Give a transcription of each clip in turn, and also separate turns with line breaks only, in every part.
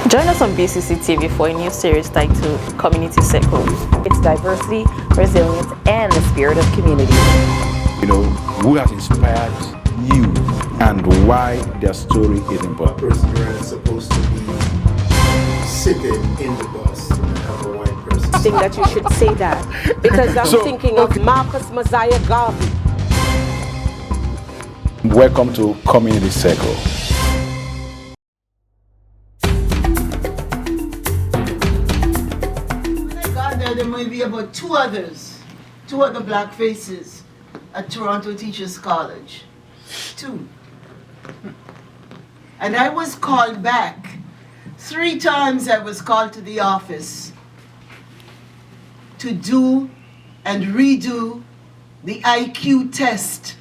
Join us on BCCTV for a new series titled Community Circle.
It's diversity, resilience, and the spirit of community.
Who has inspired you and why their story is important.
Person is supposed to be sitting in the bus and have a white person.
I think that you should say that because I'm thinking of Marcus Mosiah Garvey.
Welcome to Community Circle.
There may be about two other black faces at Toronto Teachers College. 2. And I was called back. 3 times I was called to the office to do and redo the IQ test.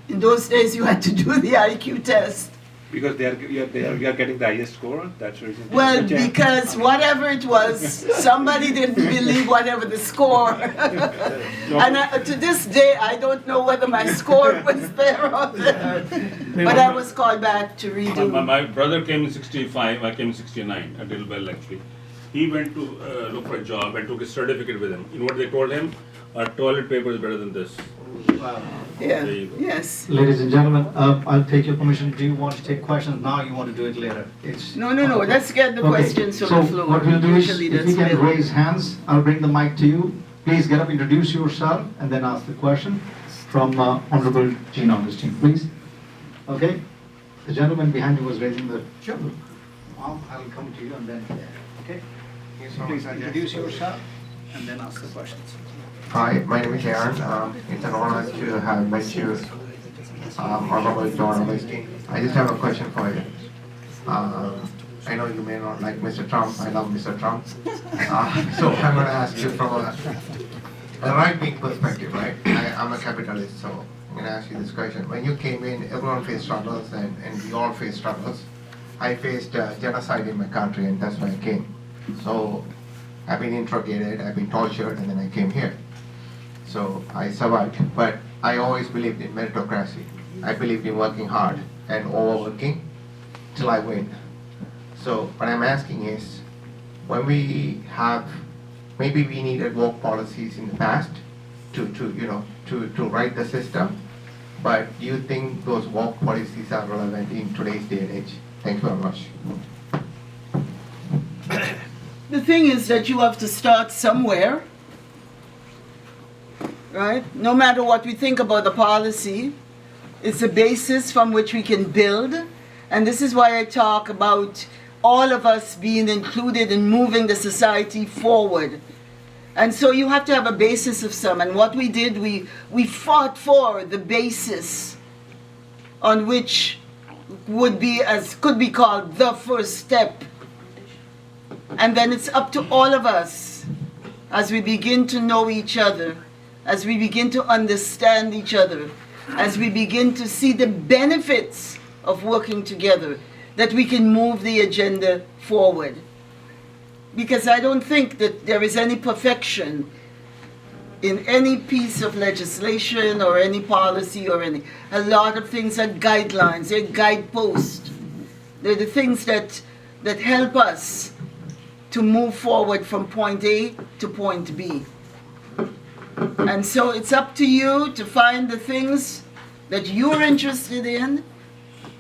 In those days you had to do the IQ test.
Because you are getting the highest score? That's the reason.
Well, because whatever it was, somebody didn't believe whatever the score. And to this day, I don't know whether my score was there or there. But I was called back to redo.
My brother came in 65, I came in 69, at Dilbel actually. He went to look for a job and took his certificate with him. You know what they told him? A toilet paper is better than this.
Wow. Yeah. Yes.
Ladies and gentlemen, I'll take your permission. Do you want to take questions now? You want to do it later?
No. Let's get the questions from the floor.
What we'll do is,
Usually
if you can raise hands, I'll bring the mic to you. Please get up, introduce yourself, and then ask the question from Honorable Jean Augustine, please. Okay. The gentleman behind you was raising the. Sure. I'll come to you and then. Okay. Please introduce yourself and then ask the questions.
Hi, my name is Aaron. It's an honor to have met you, Honorable John Augustine. I just have a question for you. I know you may not like Mr. Trump. I love Mr. Trump. So I'm going to ask you from a right-wing perspective, right? I'm a capitalist, so I'm going to ask you this question. When you came in, everyone faced struggles, and we all faced struggles. I faced genocide in my country, and that's why I came. So I've been interrogated, I've been tortured, and then I came here. So I survived, but I always believed in meritocracy. I believed in working hard and overworking till I win. So what I'm asking is, when we have, maybe we needed work policies in the past to write the system, but do you think those work policies are relevant in today's day and age? Thank you very much.
The thing is that you have to start somewhere. Right? No matter what we think about the policy, it's a basis from which we can build. And this is why I talk about all of us being included in moving the society forward. And so you have to have a basis of some. And what we did, we fought for the basis on which could be called the first step. And then it's up to all of us as we begin to know each other, as we begin to understand each other, as we begin to see the benefits of working together, that we can move the agenda forward. Because I don't think that there is any perfection in any piece of legislation or any policy or any. A lot of things are guidelines, they're guideposts. They're the things that help us to move forward from point A to point B. And so it's up to you to find the things that you're interested in,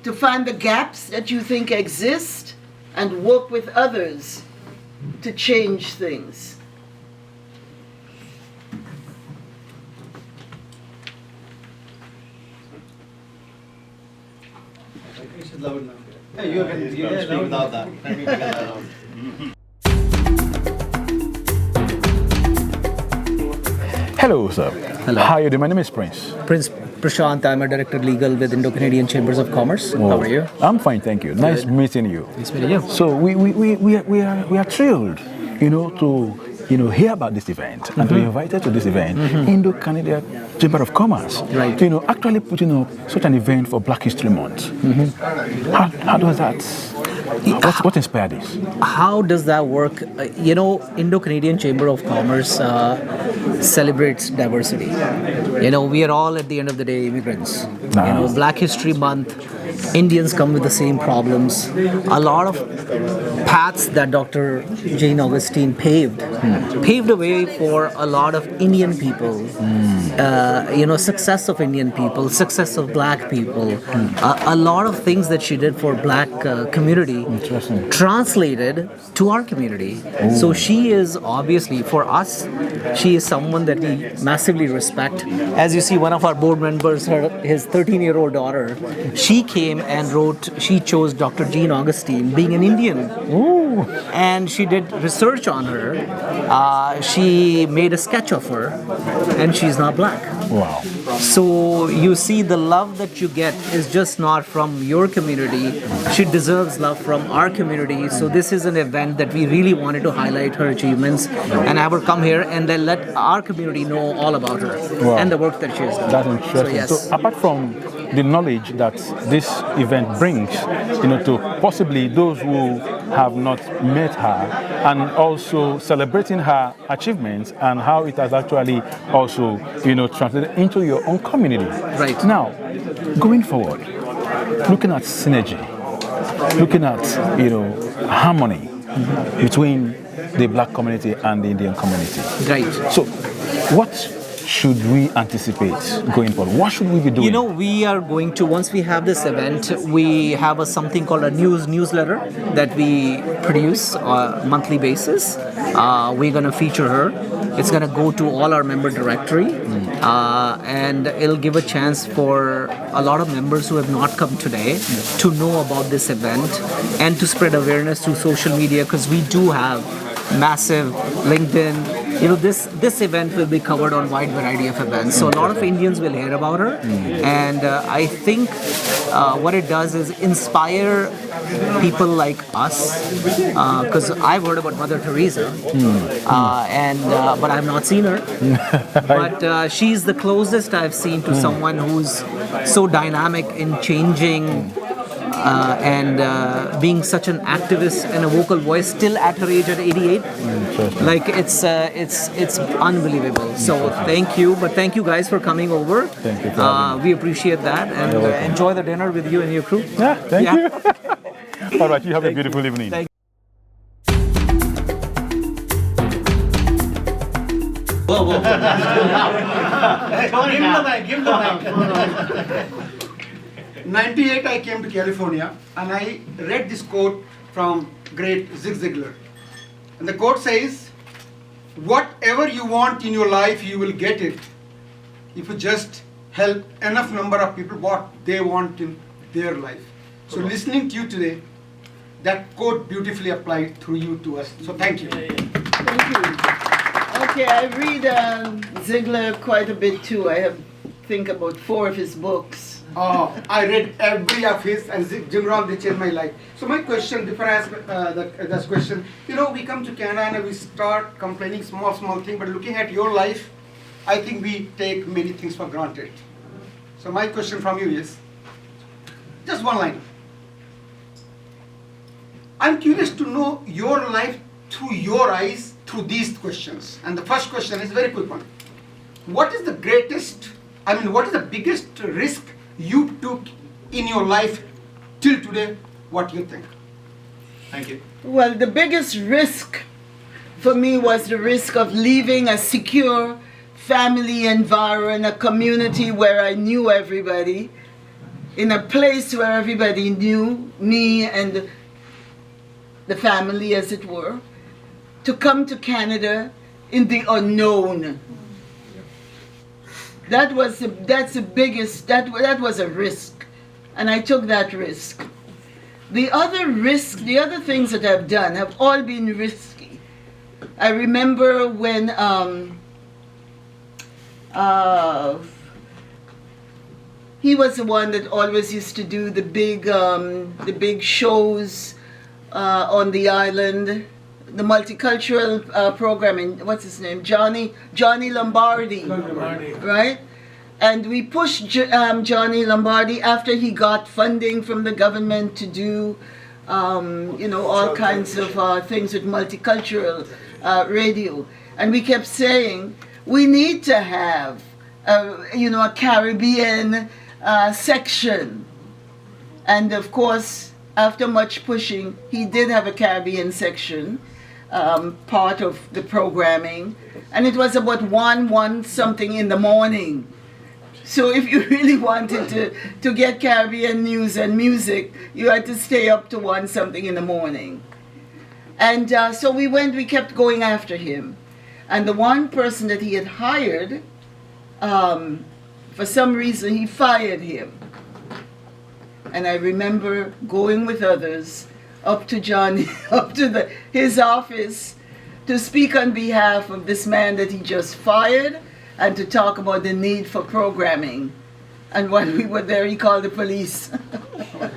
to find the gaps that you think exist, and work with others to change things.
It's loud enough. Hey, you can speak without that. Let me get that out.
Hello, sir.
Hello.
How are you doing? My name is Prince.
Prince Prashant, I'm a Director Legal with Indo-Canadian Chambers of Commerce.
Oh,
how are you?
I'm fine, thank you. Nice meeting you.
Nice meeting you.
So we are thrilled, to hear about this event and to be invited to this event. Indo-Canada Chamber of Commerce,
right?
Actually putting up such an event for Black History Month. How does that? What inspired this?
How does that work? Indo-Canadian Chamber of Commerce celebrates diversity. We are all at the end of the day immigrants. Black History Month Indians come with the same problems. A lot of paths that Dr. Jane Augustine paved a way for a lot of Indian people. Success of Indian people, success of black people, a lot of things that she did for black community translated to our community. So she is obviously, for us, she is someone that we massively respect. As you see, one of our board members, his 13-year-old daughter, she came and she chose Dr. Jane Augustine, being an Indian. Ooh. And she did research on her. She made a sketch of her, and she's not black.
Wow.
So you see, the love that you get is just not from your community. She deserves love from our community. So this is an event that we really wanted to highlight her achievements and have her come here and then let our community know all about her and the work that she has done.
That's interesting.
So, yes.
So apart from the knowledge that this event brings, to possibly those who have not met her, and also celebrating her achievements and how it has actually also, translated into your own community.
Right.
Now, going forward, looking at synergy, looking at, harmony between the black community and the Indian community.
Right.
So, what should we anticipate going forward? What should we be doing?
We are going to, once we have this event, we have something called a newsletter that we produce on a monthly basis. We're going to feature her. It's going to go to all our member directory, and it'll give a chance for a lot of members who have not come today to know about this event and to spread awareness through social media, because we do have massive LinkedIn. This event will be covered on a wide variety of events. So a lot of Indians will hear about her, and I think what it does is inspire people like us, because I've heard about Mother Teresa, but I've not seen her. But she's the closest I've seen to someone who's so dynamic in changing and being such an activist and a vocal voice still at her age at 88. Like it's unbelievable. So thank you, but thank you guys for coming over.
Thank you for having me.
We appreciate that, and enjoy the dinner with you and your crew.
Yeah, thank you. All right, you have a beautiful evening.
Thank
Give the mic. 98, I came to California and I read this quote from great Zig Ziglar. And the quote says, whatever you want in your life, you will get it if you just help enough number of people what they want in their life. So listening to you today, that quote beautifully applied through you to us. So thank you.
Thank you. Okay, I read Ziglar quite a bit too. I think about 4 of his books.
I read every of his, and Jimral, they changed my life. So my question, before I ask this question, we come to Canada and we start complaining small thing, but looking at your life, I think we take many things for granted. So my question from you is, just one line. I'm curious to know your life through your eyes, through these questions. And the first question is a very quick one. What is the biggest risk you took in your life till today? What do you think? Thank you.
Well, the biggest risk for me was the risk of leaving a secure family environment, a community where I knew everybody, in a place where everybody knew me and the family, as it were, to come to Canada in the unknown. That was a risk, and I took that risk. The other things that I've done have all been risky. I remember when he was the one that always used to do the big shows on the island. The multicultural programming, what's his name? Johnny Lombardi, right? And we pushed Johnny Lombardi after he got funding from the government to do, all kinds of things with multicultural radio. And we kept saying, we need to have, a Caribbean section. And of course, after much pushing, he did have a Caribbean section, part of the programming, and it was about 1 something in the morning. So if you really wanted to get Caribbean news and music, you had to stay up to 1 something in the morning. And so we kept going after him. And the one person that he had hired, for some reason, he fired him. And I remember going with others up to his office to speak on behalf of this man that he just fired and to talk about the need for programming. And when we were there, he called the police.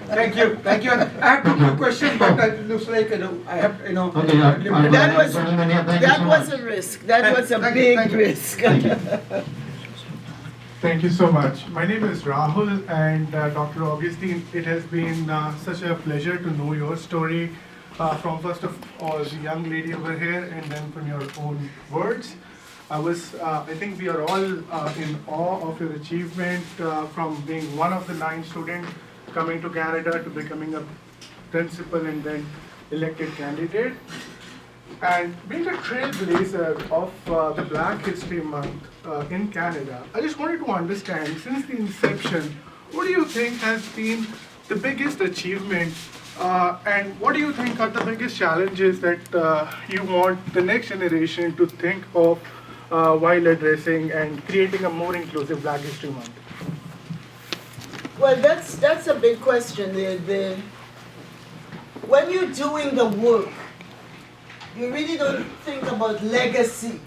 Thank you. I have 2 questions, but it looks like I have
Okay,
that was a risk. That was a big risk.
Thank you so much. My name is Rahul, and Dr. Augustine, it has been such a pleasure to know your story from first of all the young lady over here, and then from your own words. I think we are all in awe of your achievement from being one of the 9 students coming to Canada to becoming a principal and then elected candidate. And being a trailblazer of the Black History Month in Canada, I just wanted to understand, since the inception, what do you think has been the biggest achievement and what do you think are the biggest challenges that you want the next generation to think of while addressing and creating a more inclusive Black History Month?
Well, that's a big question. When you're doing the work, you really don't think about legacy.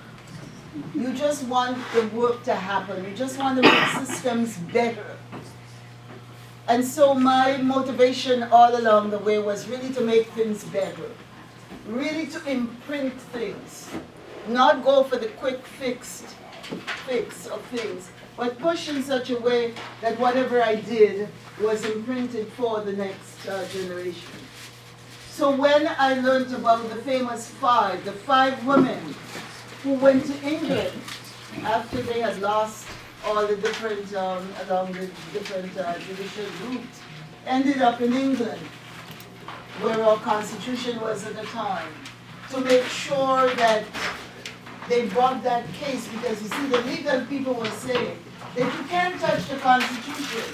You just want the work to happen. You just want to make systems better. And so my motivation all along the way was really to make things better. Really to imprint things. Not go for the quick fix of things, but push in such a way that whatever I did was imprinted for the next generation. So when I learned about the famous 5, the 5 women who went to England after they had lost all the different, along the different judicial routes, ended up in England, where our constitution was at the time, to make sure that they brought that case, because you see, the legal people were saying that you can't touch the Constitution.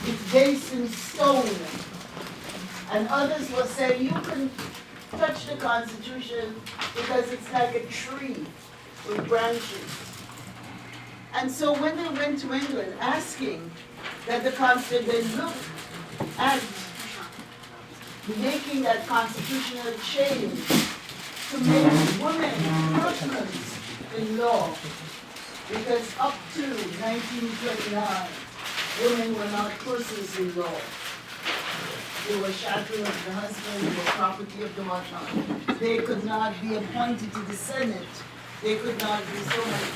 It's based in stone. And others will say you can touch the Constitution because it's like a tree with branches. And so when they went to England asking that the Constitution, they looked at making that constitutional change to make women persons in law. Because up to 1929, women were not persons in law. They were chattel of the husband, they were property of the whatnot. They could not be appointed to the Senate. They could not be so much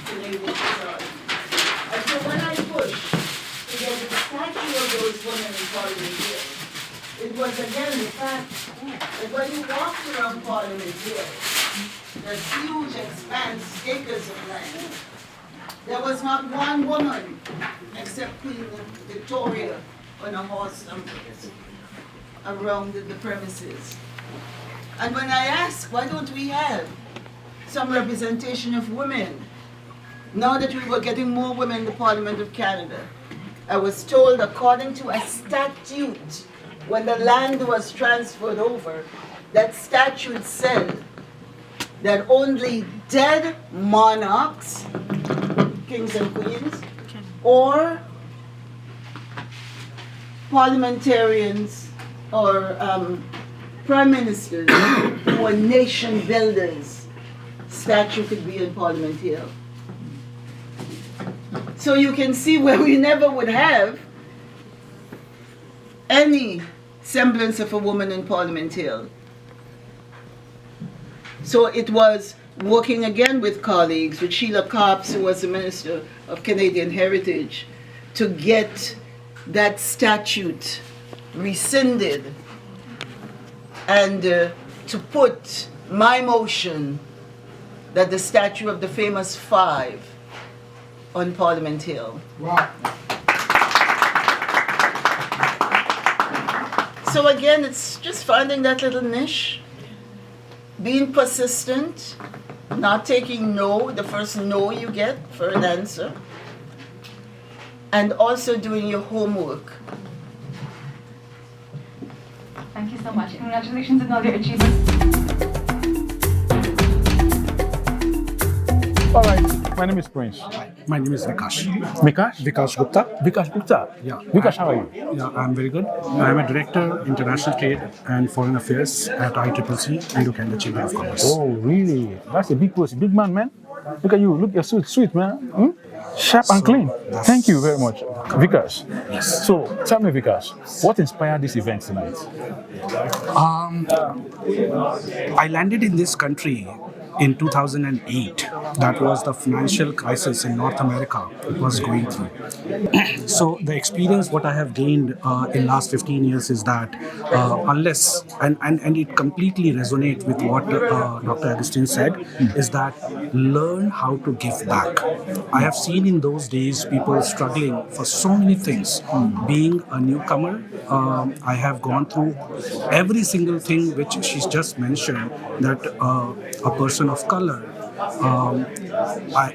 to naval authority. And so when I pushed to get the statue of those women in Parliament Hill, it was again the fact that when you walked around Parliament Hill, the huge expanse, acres of land, there was not one woman except Queen Victoria on a horse around the premises. And when I asked, why don't we have some representation of women, now that we were getting more women in the Parliament of Canada, I was told, according to a statute, when the land was transferred over, that statute said that only dead monarchs, kings and queens, or parliamentarians or prime ministers who were nation builders, statue could be in Parliament Hill. So you can see where we never would have any semblance of a woman in Parliament Hill. So it was working again with colleagues, with Sheila Copps, who was the Minister of Canadian Heritage, to get that statute rescinded and to put my motion that the statue of the famous 5 on Parliament Hill.
Wow.
So again, it's just finding that little niche, being persistent, not taking no, the first no you get for an answer, and also doing your homework.
Thank you so much. Congratulations on all your achievements.
All right. My name is Prince.
My name is Vikash.
Vikash?
Vikash Gupta.
Vikash Gupta.
Yeah.
Vikash, how are you?
Yeah, I'm very good. I'm a director, international trade and foreign affairs at ICCC, Indo-Canada Chamber of Commerce.
Oh, really? That's a big post, big man, man. Look at you. Look, you're so sweet, man. Hmm? Sharp and clean. Thank you very much, Vikash.
Yes.
So, tell me, Vikash, what inspired this event tonight?
I landed in this country in 2008. That was the financial crisis in North America it was going through. So the experience what I have gained in last 15 years is that unless, and it completely resonates with what Dr. Augustine said, is that learn how to give back. I have seen in those days people struggling for so many things. Being a newcomer, I have gone through every single thing which she's just mentioned, that a person of color,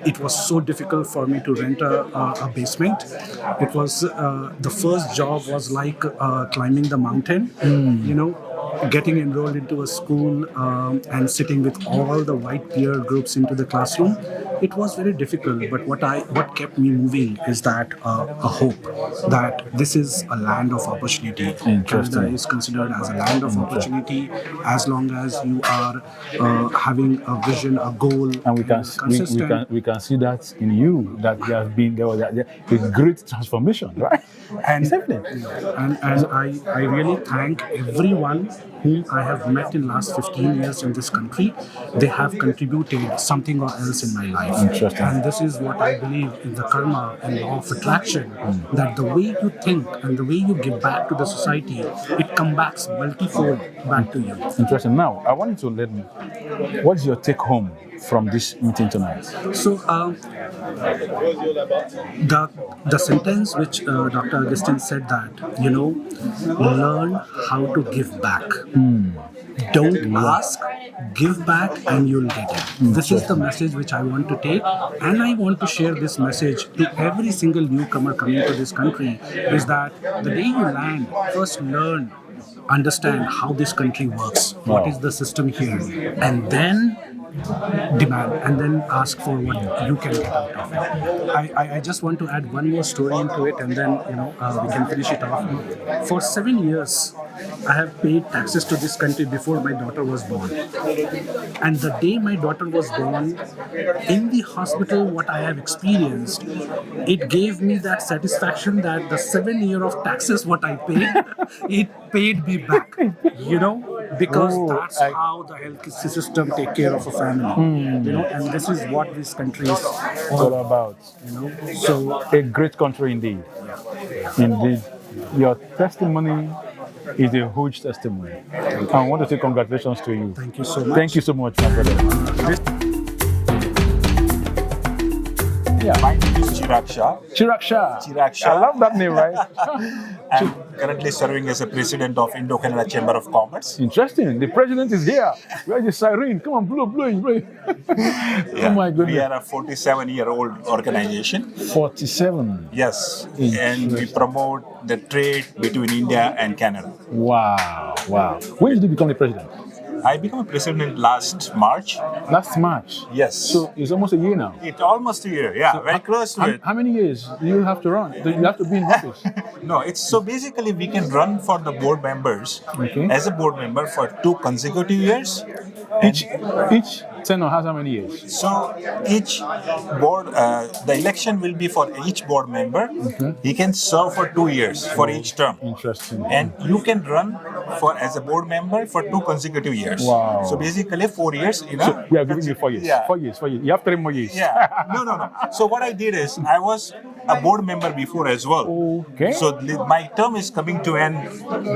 it was so difficult for me to rent a basement. It was the first job was like climbing the mountain, you know, getting enrolled into a school and sitting with all the white peer groups into the classroom. It was very difficult, but what kept me moving is that a hope that this is a land of opportunity. Canada is considered as a land of opportunity as long as you are having a vision, a goal,
and we can see that in you, that there was a great transformation, right?
And I really thank everyone whom I have met in last 15 years in this country. They have contributed something or else in my life.
Interesting.
And this is what I believe in the karma and law of attraction, that the way you think and the way you give back to the society, it comes back multifold back to you.
Interesting. Now, I want you to let me, what's your take home from this meeting tonight?
So, the sentence which Dr. Augustine said that, you know, learn how to give back. Don't ask, give back and you'll get it. This is the message which I want to take, and I want to share this message to every single newcomer coming to this country, is that the day you land, first learn, understand how this country works, what is the system here, and then demand, and then ask for what you can get out of it. I just want to add one more story into it, and then we can finish it off. For 7 years, I have paid taxes to this country before my daughter was born. And the day my daughter was born, in the hospital, what I have experienced, it gave me that satisfaction that the 7 years of taxes what I paid, it paid me back, because that's how the health system take care of a family, and this is what this country is
all about. So a great country indeed. Indeed, your testimony is a huge testimony. I want to say congratulations to you.
Thank you so much.
Thank you so much, my brother.
Yeah, my name is Chirag Shah.
Chirag Shah.
Chirag Shah.
I love that name, right?
I'm currently serving as a president of Indo-Canada Chamber of Commerce.
Interesting. The president is here. Where's the siren? Come on, blow.
Yeah.
Oh my goodness.
We are a 47-year-old organization.
47?
Yes. And we promote the trade between India and Canada.
Wow. When did you become the president?
I became a president last March.
Last March?
Yes.
So it's almost a year now?
It's almost a year, yeah. So very close to it.
How many years do you have to run? Do you have to be in office?
No, it's so basically we can run for the board members as a board member for 2 consecutive years.
Each tenure has how many years?
So each board, the election will be for each board member. He can serve for 2 years for each term.
Interesting.
And you can run for as a board member for 2 consecutive years.
Wow.
So basically 4 years.
So we are giving you 4 years.
Yeah.
4 years. You have 3 more years.
Yeah. No. So what I did is I was a board member before as well.
Okay.
So my term is coming to end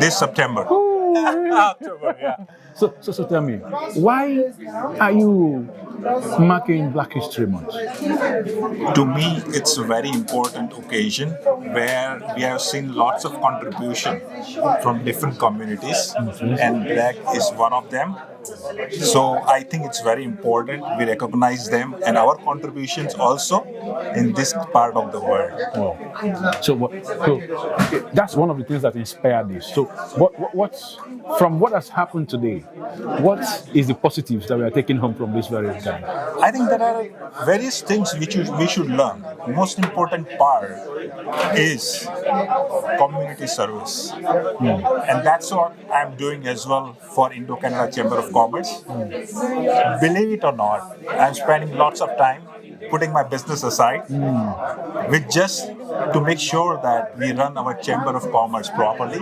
this September.
October, yeah. So tell me, why are you marking Black History Month?
To me, it's a very important occasion where we have seen lots of contribution from different communities, and Black is one of them. So I think it's very important we recognize them and our contributions also in this part of the world.
Wow. So that's one of the things that inspired this. So what's from what has happened today, what is the positives that we are taking home from this very time?
I think there are various things which we should learn. The most important part is community service. And that's what I'm doing as well for Indo-Canada Chamber of Commerce. Believe it or not, I'm spending lots of time putting my business aside with just to make sure that we run our Chamber of Commerce properly,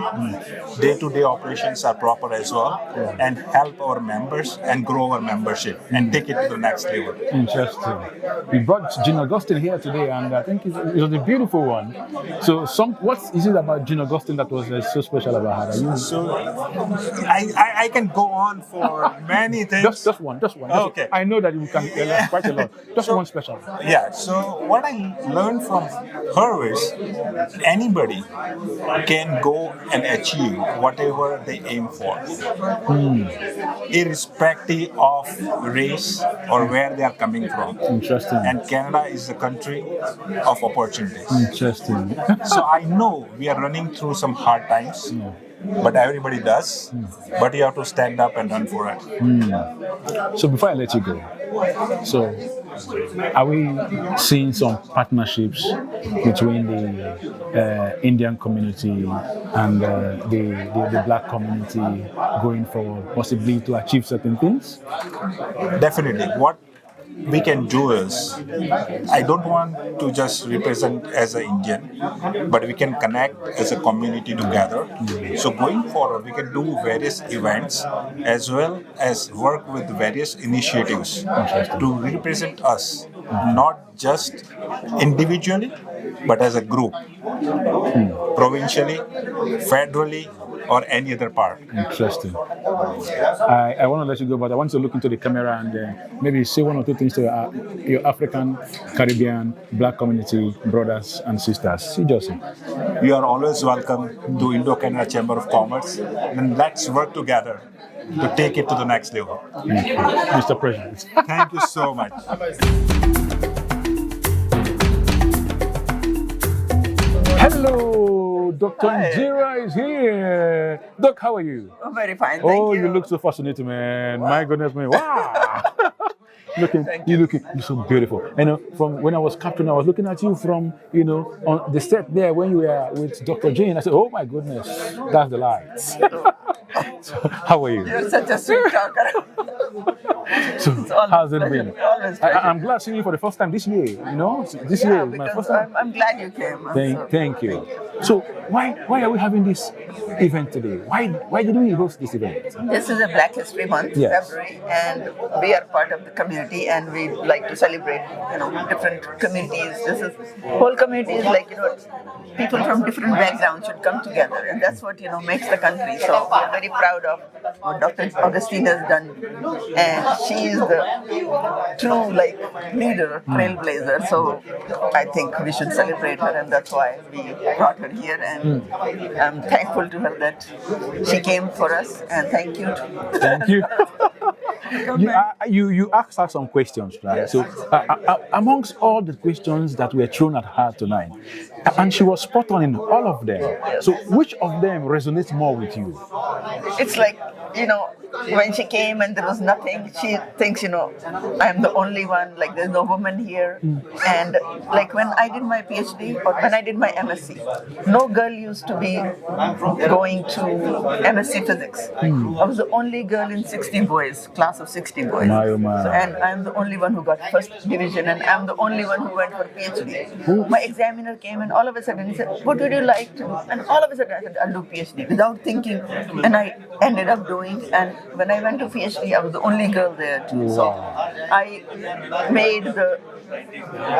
day-to-day operations are proper as well, and help our members and grow our membership and take it to the next level.
Interesting. We brought Jean Augustine here today, and I think it was a beautiful one. So, what is it about Jean Augustine that was so special about her?
So, I can go on for many things.
Just one.
Okay.
I know that you can quite a lot. Just one special.
Yeah. So, what I learned from her is anybody can go and achieve whatever they aim for, irrespective of race or where they are coming from.
Interesting.
And Canada is a country of opportunities.
Interesting.
So I know we are running through some hard times. But everybody does. But you have to stand up and run for it.
So before I let you go, so are we seeing some partnerships between the Indian community and the Black community going forward, possibly to achieve certain things?
Definitely. What we can do is, I don't want to just represent as an Indian, but we can connect as a community together. So going forward, we can do various events as well as work with various initiatives to represent us, not just individually, but as a group, provincially, federally, or any other part.
Interesting. I want to let you go, but I want to look into the camera and maybe say one or two things to your African, Caribbean, Black community brothers and sisters. See, Joseph.
You are always welcome to Indo-Canada Chamber of Commerce, and let's work together to take it to the next level.
Mr. President.
Thank you so much.
Hello, Dr. Njira is here. Doc, how are you?
Oh, very fine, thank you.
Oh, you look so fascinating, man. My goodness, man. Wow. You're so beautiful. From when I was captain, I was looking at you from, on the set there when you were with Dr. Jane. I said, oh my goodness, that's the lights. So, how are you?
You're such a sweet talker.
So, how's it been? I'm glad seeing you for the first time this year. This year is my first time.
I'm glad you came.
Thank you. So, why are we having this event today? Why did we host this event?
This is a Black History Month,
Yes.
February, and we are part of the community, and we like to celebrate, different communities. This is whole community is like, people from different backgrounds should come together, and that's what makes the country. So we're very proud of what Dr. Augustine has done, and she is the true leader, trailblazer. So I think we should celebrate her, and that's why we brought her here. And I'm thankful to her that she came for us, and thank you.
Thank you. You asked her some questions, right?
Yes.
So amongst all the questions that were thrown at her tonight, and she was spot on in all of them. So which of them resonates more with you?
It's like, when she came and there was nothing, she thinks, I'm the only one, there's no woman here. And when I did my PhD or when I did my MSc, no girl used to be going to MSc physics. I was the only girl in 60 boys, class of 60 boys. And I'm the only one who got first division, and I'm the only one who went for PhD. My examiner came and all of a sudden he said, what would you like to do? And all of a sudden I said, I'll do PhD without thinking. And I ended up doing going, and when I went to PhD, I was the only girl there too. So I made the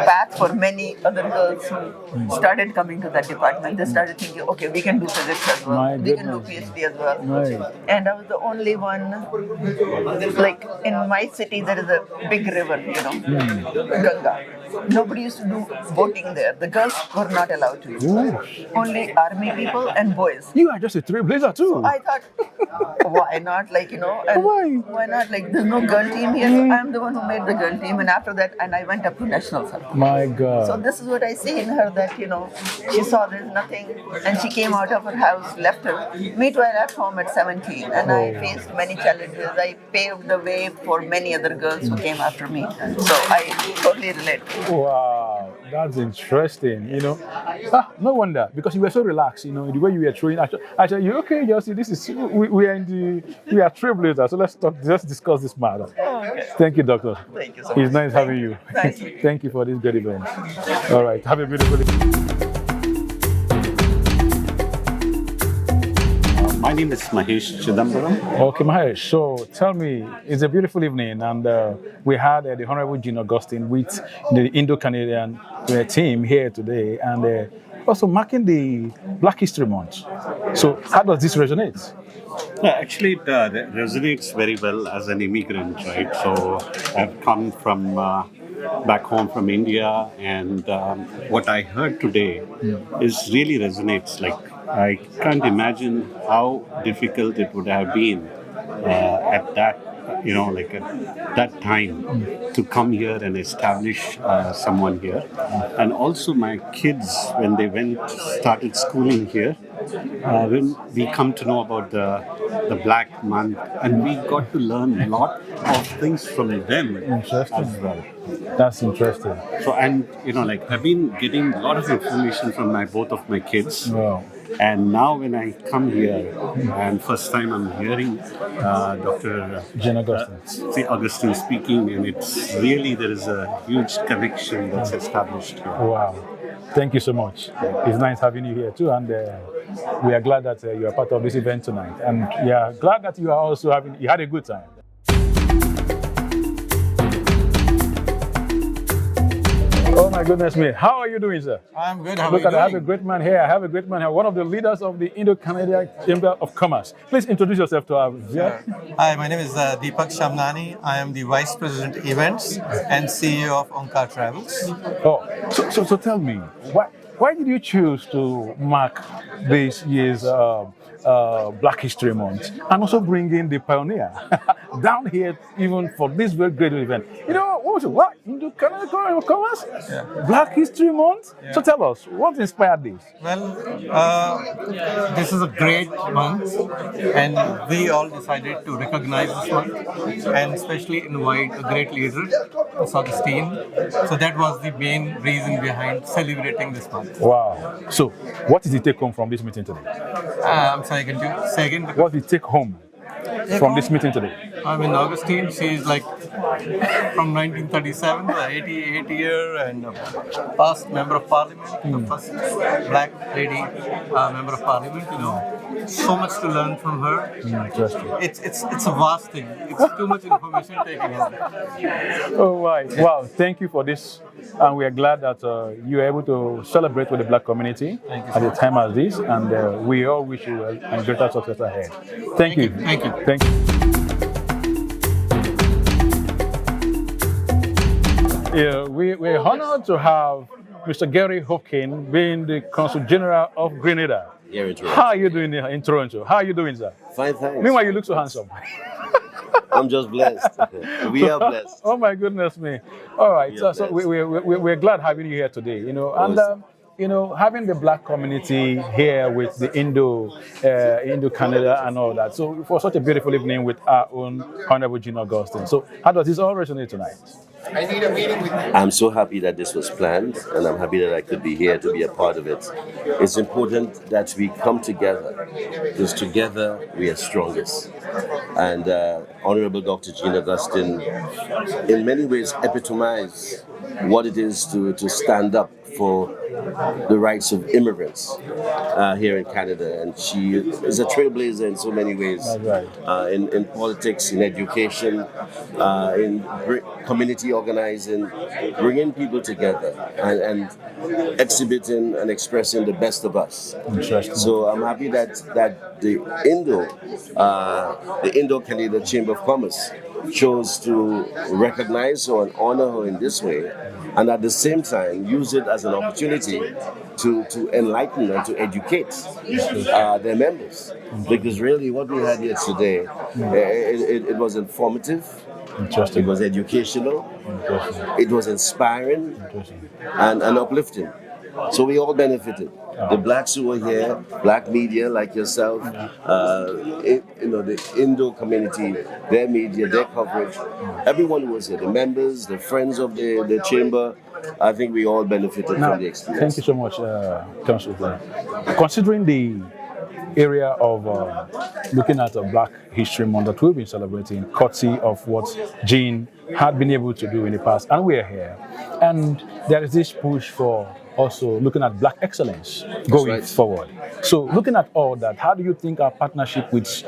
path for many other girls who started coming to that department. They started thinking, okay, we can do physics as well, we can do PhD as well.
Right.
And I was the only one, like in my city, there is a big river, Ganga. Nobody used to do boating there. The girls were not allowed to. Only army people and boys.
You are just a trailblazer too.
So I thought, why not? And why not? There's no girl team here. I'm the one who made the girl team, and after that, I went up to national circle.
My God.
So this is what I see in her, that she saw there's nothing, and she came out of her house, left her. Me too, I left home at 17, and I faced many challenges. I paved the way for many other girls who came after me. So I totally relate.
Wow, that's interesting. No wonder, because you were so relaxed. The way you were throwing. Actually, you okay? Just this is we are trailblazers. So let's discuss this matter.
Okay.
Thank you, doctor.
Thank you so much.
It's nice having you. Thank you for this great event. All right, have a beautiful evening.
My name is Mahesh Chidambaram.
Okay, Mahesh. So tell me, it's a beautiful evening, and we had the Honorable Jean Augustine with the Indo-Canadian team here today, and also marking the Black History Month. So how does this resonate?
Yeah, actually, it resonates very well as an immigrant, right? So I've come from back home from India, and what I heard today is really resonates. I can't imagine how difficult it would have been at that, at that time to come here and establish someone here. And also my kids, when they started schooling here, when we come to know about the Black Month, and we got to learn a lot of things from them as well.
That's interesting.
So, and I've been getting a lot of information from both of my kids.
Wow.
And now when I come here, and first time I'm hearing Dr.
Jean Augustine.
Augustine speaking, and it's really, there is a huge connection that's established here.
Wow. Thank you so much. It's nice having you here too, and we are glad that you are part of this event tonight. And we are glad that you are also you had a good time. Oh my goodness me. How are you doing, sir?
I'm good. How
Look,
are you
I have a great man here. I have a great man here. One of the leaders of the Indo-Canada Chamber of Commerce. Please introduce yourself to our viewers.
Hi, my name is Deepak Shamnani. I am the Vice President Events and CEO of Onkar Travels.
Oh, so tell me, why did you choose to mark this year's Black History Month and also bring in the pioneer down here even for this very great event? What was it? What? Indo-Canada Commerce?
Yeah.
Black History Month?
Yeah.
So tell us, what inspired this?
Well, this is a great month, and we all decided to recognize this month and especially invite a great leader, Augustine. So that was the main reason behind celebrating this month.
Wow. So, what is the take home from this meeting today?
I'm sorry, can you say again?
What's the take home from this meeting today?
I mean, Augustine, she's from 1937, 88 year, and past member of parliament, the first black lady member of parliament. So much to learn from her. It's a vast thing. It's too much information taking on.
Oh, right. Wow. Thank you for this. And we are glad that you are able to celebrate with the Black community at a time as this. And we all wish you well and greater success ahead. Thank you.
Thank you.
Thank you. Yeah, we're honored to have Mr. Gary Hopkins being the Consul General of Grenada.
Here in Toronto.
How are you doing here in Toronto? How are you doing, sir?
Fine, thanks.
Meanwhile, you look so handsome.
I'm just blessed. We are blessed.
Oh my goodness me! All right, so we're glad having you here today. And having the Black community here with the Indo-Canada and all that. So for such a beautiful evening with our own Honorable Jean Augustine. So how does this all resonate tonight?
I need a meeting with you. I'm so happy that this was planned, and I'm happy that I could be here to be a part of it. It's important that we come together, because together we are strongest. And Honorable Dr. Jean Augustine, in many ways, epitomized what it is to stand up for the rights of immigrants here in Canada, and she is a trailblazer in so many ways. In politics, in education, in community organizing, bringing people together and exhibiting and expressing the best of us. So I'm happy that the Indo-Canada Chamber of Commerce chose to recognize her and honor her in this way, and at the same time use it as an opportunity to enlighten and to educate their members. Because really what we had here today, it was informative, it was educational, it was inspiring, and uplifting. So we all benefited. The blacks who were here, black media like yourself, the Indo community, their media, their coverage, everyone who was here, the members, the friends of the chamber, I think we all benefited from the experience.
Thank you so much, Councillor. Considering the area of looking at a Black History Month that we've been celebrating, courtesy of what Jean had been able to do in the past, and we're here, and there is this push for also looking at Black excellence going forward. So looking at all that, how do you think our partnership with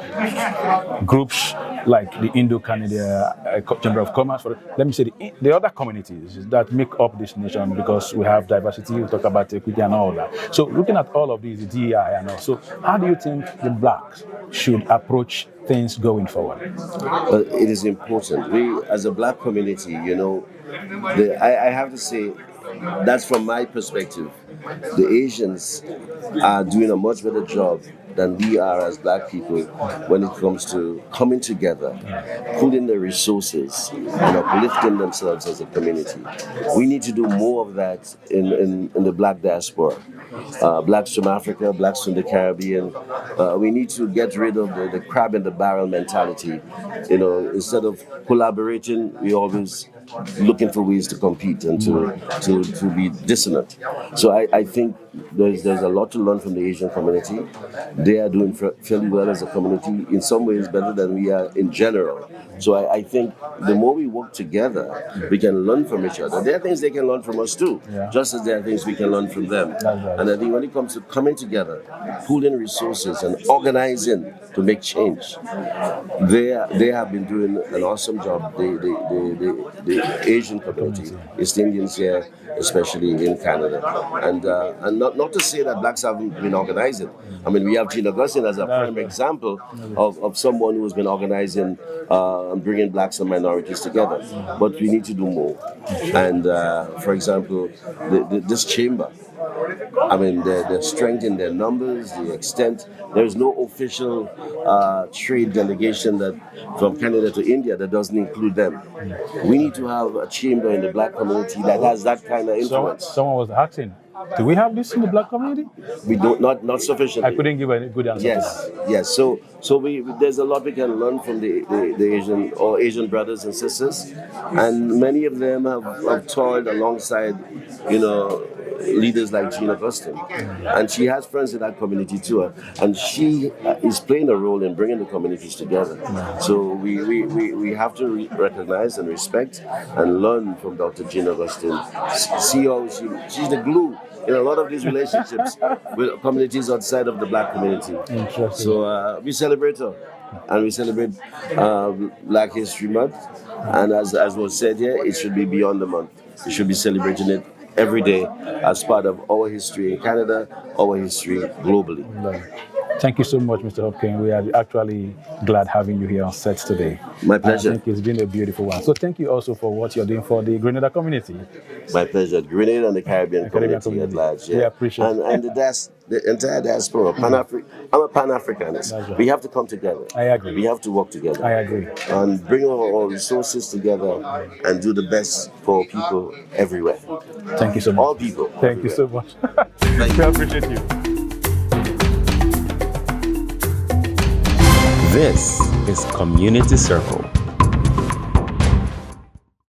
groups like the Indo-Canada Chamber of Commerce, or let me say the other communities that make up this nation, because we have diversity, we talk about equity and all that. So looking at all of these, the DEI and all, so how do you think the Blacks should approach things going forward?
Well, it is important. We, as a Black community, I have to say, that's from my perspective. The Asians are doing a much better job than we are as Black people when it comes to coming together, pooling their resources, and uplifting themselves as a community. We need to do more of that in the Black diaspora. Blacks from Africa, Blacks from the Caribbean. We need to get rid of the crab in the barrel mentality. Instead of collaborating, we always looking for ways to compete and to be dissonant. So I think there's a lot to learn from the Asian community. They are doing fairly well as a community, in some ways better than we are in general. So I think the more we work together, we can learn from each other. There are things they can learn from us too, just as there are things we can learn from them. And I think when it comes to coming together, pooling resources and organizing to make change, they have been doing an awesome job. The Asian community, East Indians here, especially in Canada. And not to say that Blacks haven't been organizing. I mean, we have Jean Augustine as a prime example of someone who has been organizing and bringing Blacks and minorities together. But we need to do more. And for example, this chamber, I mean, the strength in their numbers, the extent. There is no official trade delegation that from Canada to India that doesn't include them. We need to have a chamber in the Black community that has that kind of influence.
Someone was asking, do we have this in the Black community?
We don't, not sufficiently.
I couldn't give a good answer.
Yes. So there's a lot we can learn from the Asian brothers and sisters, and many of them have toiled alongside, leaders like Jean Augustine, and she has friends in that community too, and she is playing a role in bringing the communities together. So we have to recognize and respect and learn from Dr. Jean Augustine. See how she's the glue in a lot of these relationships with communities outside of the Black community. So we celebrate her, and we celebrate Black History Month, and as was said here, it should be beyond the month. We should be celebrating it every day as part of our history in Canada, our history globally.
Thank you so much, Mr. Hopkins. We are actually glad having you here on set today.
My pleasure.
I think it's been a beautiful one. So thank you also for what you're doing for the Grenada community.
My pleasure. Grenada and the Caribbean community at large.
We appreciate it.
And the entire diaspora. I'm a Pan-Africanist. We have to come together.
I agree.
We have to work together.
I agree.
And bring our resources together and do the best for people everywhere.
Thank you so much.
All people.
Thank you so much. We appreciate you.
This is Community Circle.